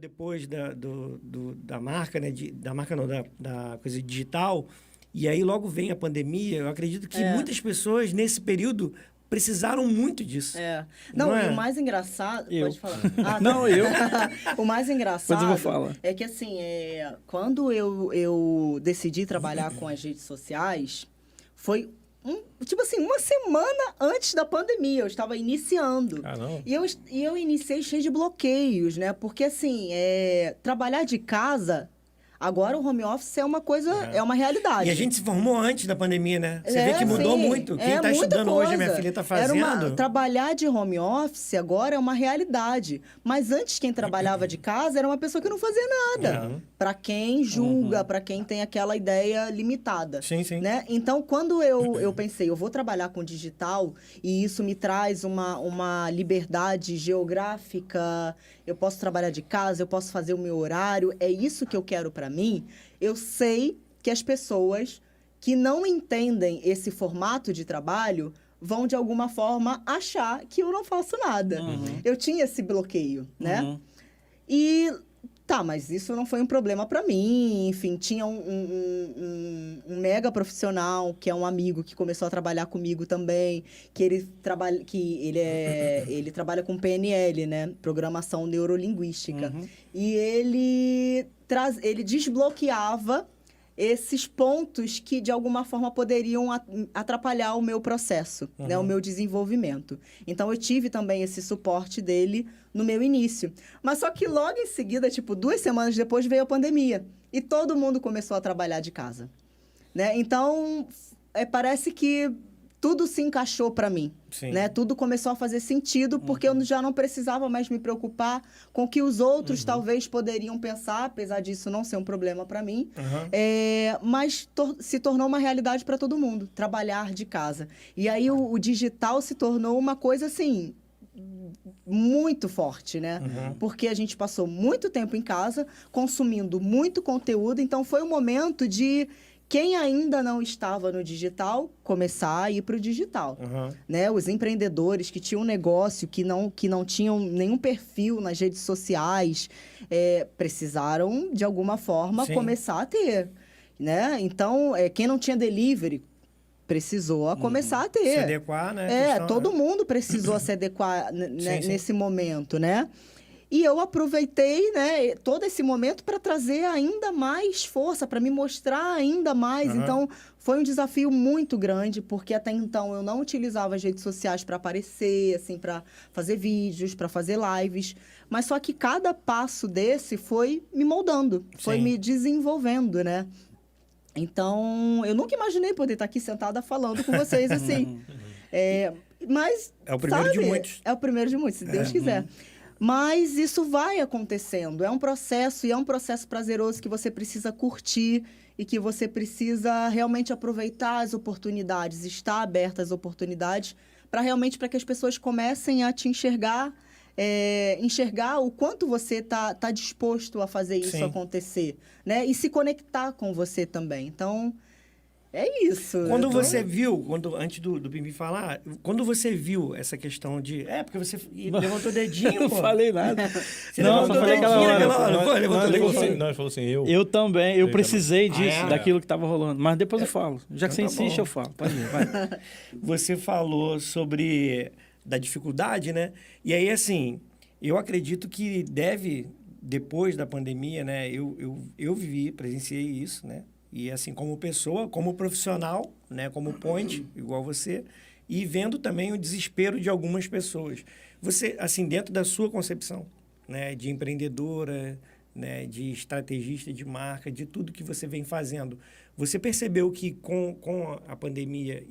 depois da marca, né? Da marca não, da coisa digital. E aí logo vem a pandemia. Eu acredito que muitas pessoas, nesse período, precisaram muito disso. Não, é? E o mais engraçado... Eu. Pode falar. Ah, Não, eu. O mais engraçado Depois eu vou falar. é que, assim, quando eu decidi trabalhar com as redes sociais, foi... tipo assim, uma semana antes da pandemia, eu estava iniciando. Não. E eu iniciei cheio de bloqueios, né? Porque, assim, trabalhar de casa... Agora o home office é uma coisa, é uma realidade. E a gente se formou antes da pandemia, né? Você vê que mudou muito. Quem está estudando hoje, a minha filha está fazendo... Trabalhar de home office agora é uma realidade. Mas antes, quem trabalhava de casa era uma pessoa que não fazia nada. Para quem julga, para quem tem aquela ideia limitada. Sim, sim. Né? Então, quando eu pensei, eu vou trabalhar com digital e isso me traz uma liberdade geográfica, eu posso trabalhar de casa, eu posso fazer o meu horário, é isso que eu quero para mim, eu sei que as pessoas que não entendem esse formato de trabalho vão, de alguma forma, achar que eu não faço nada. Eu tinha esse bloqueio, né? E, mas isso não foi um problema para mim. Enfim, tinha um mega profissional, que é um amigo que começou a trabalhar comigo também, que ele trabalha com PNL, né? Programação Neurolinguística. E ele desbloqueava esses pontos que, de alguma forma, poderiam atrapalhar o meu processo, né? O meu desenvolvimento. Então, eu tive também esse suporte dele no meu início. Mas só que logo em seguida, 2 semanas depois, veio a pandemia. E todo mundo começou a trabalhar de casa, né? Então, parece que tudo se encaixou para mim, né? Tudo começou a fazer sentido, porque eu já não precisava mais me preocupar com o que os outros talvez poderiam pensar, apesar disso não ser um problema para mim. Mas se tornou uma realidade para todo mundo, trabalhar de casa. E aí o digital se tornou uma coisa, assim, muito forte, né? Porque a gente passou muito tempo em casa, consumindo muito conteúdo, então foi um momento de... Quem ainda não estava no digital, começar a ir para o digital. Né? Os empreendedores que tinham um negócio, que não tinham nenhum perfil nas redes sociais, precisaram, de alguma forma, começar a ter. Né? Então, quem não tinha delivery, precisou começar a ter. Se adequar, né? Todo mundo precisou se adequar nesse momento, né? E eu aproveitei, né, todo esse momento para trazer ainda mais força, para me mostrar ainda mais. Então, foi um desafio muito grande, porque até então eu não utilizava as redes sociais para aparecer, assim, para fazer vídeos, para fazer lives. Mas só que cada passo desse foi me moldando, foi me desenvolvendo, né? Então, eu nunca imaginei poder estar aqui sentada falando com vocês assim. Mas, é o primeiro de muitos. É o primeiro de muitos, se Deus quiser. Mas isso vai acontecendo. É um processo, e é um processo prazeroso que você precisa curtir e que você precisa realmente aproveitar as oportunidades, estar aberto às oportunidades, para que as pessoas comecem a te enxergar, enxergar o quanto você tá disposto a fazer isso acontecer, né? E se conectar com você também. Então... É isso. Quando você viu, antes do Pimbi falar, quando você viu essa questão de... porque você levantou o dedinho, não falei nada. Você levantou o dedinho naquela hora. Não, ele falou assim, eu também, eu precisei disso, daquilo que estava rolando. Mas depois eu falo. Já que você insiste, eu falo. Pode ir, vai. Você falou sobre da dificuldade, né? E aí, assim, eu acredito que depois da pandemia, né? Eu presenciei isso, né? E assim, como pessoa, como profissional, né, como point, igual você, e vendo também o desespero de algumas pessoas. Você, assim, dentro da sua concepção, né, de empreendedora, né, de estrategista de marca, de tudo que você vem fazendo, você percebeu que com a pandemia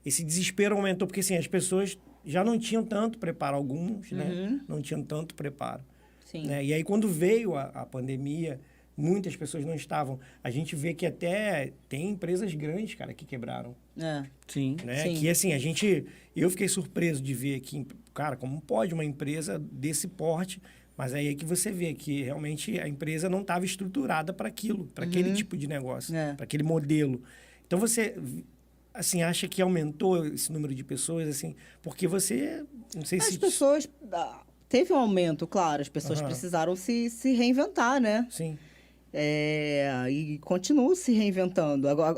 esse desespero aumentou? Porque, assim, as pessoas já não tinham tanto preparo, alguns, né, não tinham tanto preparo. Né? E aí, quando veio a pandemia... Muitas pessoas não estavam. A gente vê que até tem empresas grandes, cara, que quebraram. Sim. Né? Sim. Que, assim, eu fiquei surpreso de ver que, cara, como pode uma empresa desse porte, mas aí é que você vê que realmente a empresa não estava estruturada para aquilo, para aquele tipo de negócio, para aquele modelo. Então, você, assim, acha que aumentou esse número de pessoas, assim, porque você, não sei se... As pessoas... teve um aumento, claro. As pessoas precisaram se reinventar, né? Sim. E continuam se reinventando. Agora,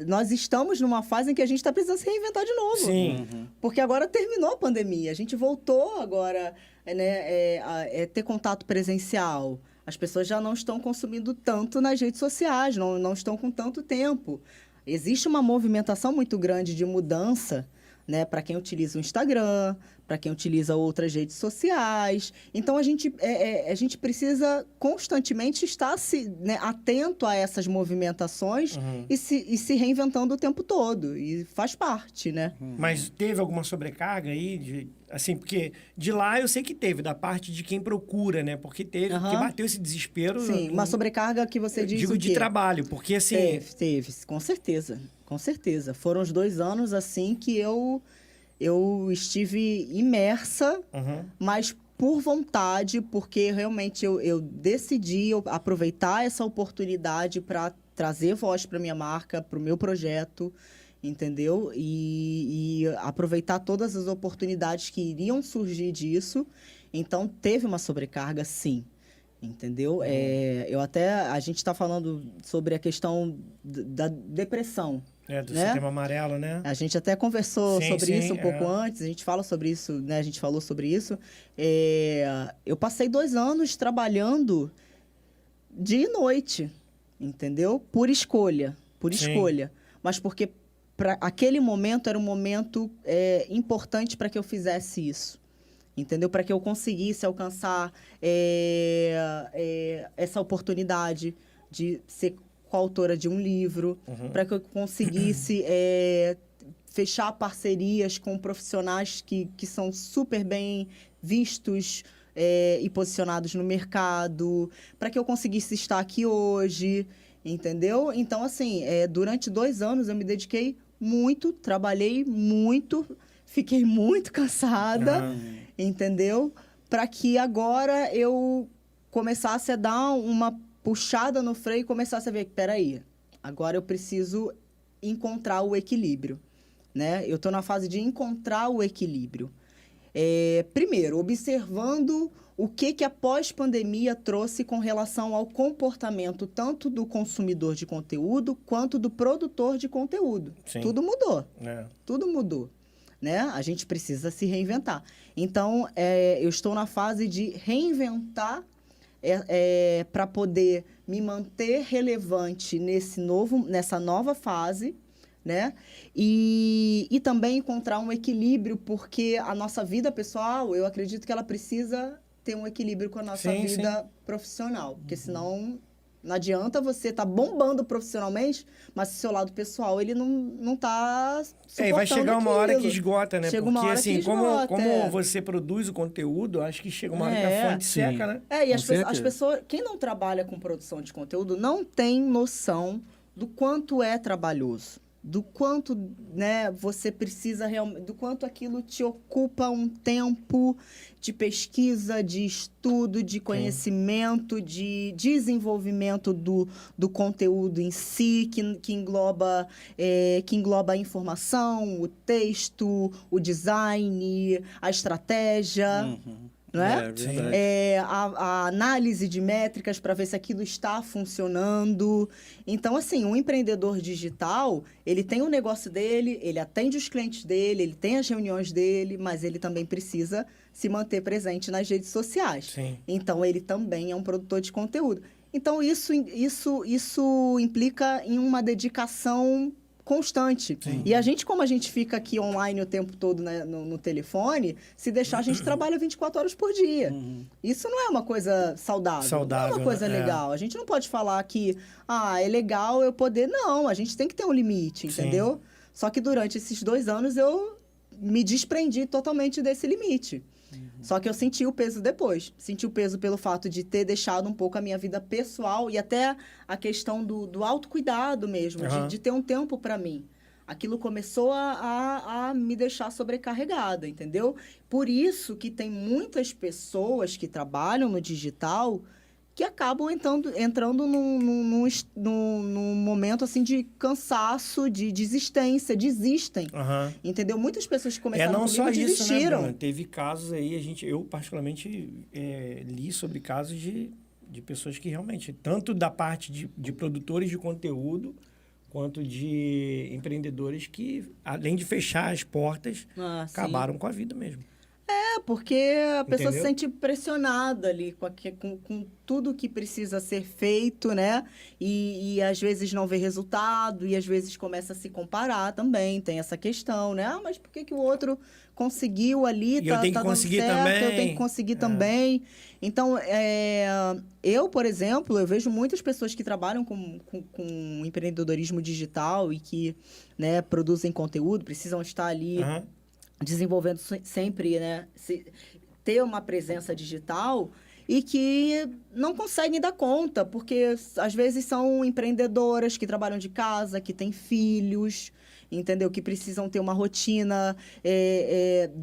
nós estamos numa fase em que a gente está precisando se reinventar de novo. Sim. Porque agora terminou a pandemia. A gente voltou agora ter contato presencial. As pessoas já não estão consumindo tanto nas redes sociais, não estão com tanto tempo. Existe uma movimentação muito grande de mudança, né, para quem utiliza o Instagram, para quem utiliza outras redes sociais. Então, a gente precisa constantemente estar atento a essas movimentações e se reinventando o tempo todo. E faz parte, né? Mas teve alguma sobrecarga aí? Assim, porque de lá eu sei que teve, da parte de quem procura, né? Porque teve, porque bateu esse desespero. Sim, uma sobrecarga que você diz digo o de quê? trabalho, porque assim... Teve, com certeza. Com certeza. Foram os 2 anos, assim, que eu estive imersa, mas por vontade, porque realmente eu decidi aproveitar essa oportunidade para trazer voz para minha marca, para o meu projeto, entendeu? E aproveitar todas as oportunidades que iriam surgir disso. Então, teve uma sobrecarga, sim. Entendeu? A gente está falando sobre a questão da depressão. Do Setembro Amarelo, né? A gente até conversou sobre isso um pouco antes, a gente fala sobre isso, né? A gente falou sobre isso. Eu passei 2 anos trabalhando dia e noite, entendeu? Por escolha. Mas porque para aquele momento era um momento importante para que eu fizesse isso. Entendeu? Para que eu conseguisse alcançar essa oportunidade de ser coautora de um livro, para que eu conseguisse fechar parcerias com profissionais que são super bem vistos e posicionados no mercado, para que eu conseguisse estar aqui hoje, entendeu? Então, assim, durante 2 anos eu me dediquei muito, trabalhei muito, fiquei muito cansada, entendeu? Para que agora eu começasse a dar uma puxada no freio e começasse a ver, peraí, agora eu preciso encontrar o equilíbrio, né? Eu estou na fase de encontrar o equilíbrio. Primeiro, observando o que a pós-pandemia trouxe com relação ao comportamento tanto do consumidor de conteúdo quanto do produtor de conteúdo. Sim. Tudo mudou. Tudo mudou. Né? A gente precisa se reinventar. Então, eu estou na fase de reinventar para poder me manter relevante nessa nova fase, né? E também encontrar um equilíbrio, porque a nossa vida pessoal, eu acredito que ela precisa ter um equilíbrio com a nossa vida profissional, porque senão não adianta você estar bombando profissionalmente, mas se seu lado pessoal ele não está suportando vai chegar uma aquilo. Hora que esgota, né? Chega porque uma hora assim, que esgota, como você produz o conteúdo, acho que chega uma hora que a fonte seca, né? E as pessoas, quem não trabalha com produção de conteúdo não tem noção do quanto é trabalhoso, do quanto, né, você precisa realmente, do quanto aquilo te ocupa um tempo de pesquisa, de estudo, de conhecimento, de desenvolvimento do conteúdo em si, que engloba a informação, o texto, o design, a estratégia. Não é? A análise de métricas para ver se aquilo está funcionando. Então, assim, um empreendedor digital, ele tem o negócio dele, ele atende os clientes dele, ele tem as reuniões dele, mas ele também precisa se manter presente nas redes sociais. Sim. Então, ele também é um produtor de conteúdo. Então, isso implica em uma dedicação constante. Sim. E a gente, como a gente fica aqui online o tempo todo, né, no telefone, se deixar, a gente trabalha 24 horas por dia. Isso não é uma coisa saudável. Não é uma coisa legal. A gente não pode falar que, é legal eu poder... Não, a gente tem que ter um limite, entendeu? Sim. Só que durante esses 2 anos eu me desprendi totalmente desse limite. Só que eu senti o peso depois. Senti o peso pelo fato de ter deixado um pouco a minha vida pessoal e até a questão do autocuidado mesmo, de ter um tempo para mim. Aquilo começou a me deixar sobrecarregada, entendeu? Por isso que tem muitas pessoas que trabalham no digital que acabam entrando num momento assim de cansaço, de desistência, desistem. Entendeu? Muitas pessoas que começaram não comigo só isso, desistiram. Né, teve casos aí, eu particularmente li sobre casos de pessoas que realmente, tanto da parte de produtores de conteúdo, quanto de empreendedores que, além de fechar as portas, acabaram com a vida mesmo. Porque a pessoa se Entendeu? sente pressionada ali com tudo que precisa ser feito, né? E às vezes não vê resultado, e às vezes começa a se comparar também, tem essa questão, né? Mas por que o outro conseguiu ali, eu tenho que conseguir dando certo, também. eu tenho que conseguir também. Então, eu, por exemplo, eu vejo muitas pessoas que trabalham com empreendedorismo digital e que, né, produzem conteúdo, precisam estar ali desenvolvendo sempre, né, ter uma presença digital e que não conseguem dar conta, porque às vezes são empreendedoras que trabalham de casa, que têm filhos, entendeu? Que precisam ter uma rotina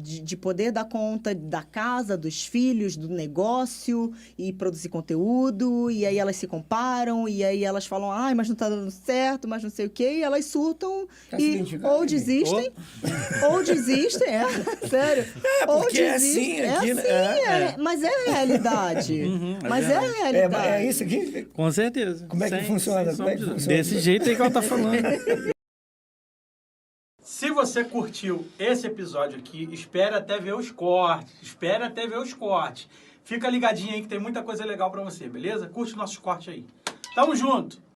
de poder dar conta da casa, dos filhos, do negócio e produzir conteúdo. E aí elas se comparam, e aí elas falam, ai, mas não está dando certo, mas não sei o quê. E elas surtam ou desistem, sério. Porque é assim aqui, né? Mas é a realidade. Mas é a realidade. É isso aqui? Com certeza. Como é que funciona? Desse jeito aí que ela tá falando. Se você curtiu esse episódio aqui, espere até ver os cortes. Fica ligadinho aí que tem muita coisa legal pra você, beleza? Curte nossos cortes aí. Tamo junto!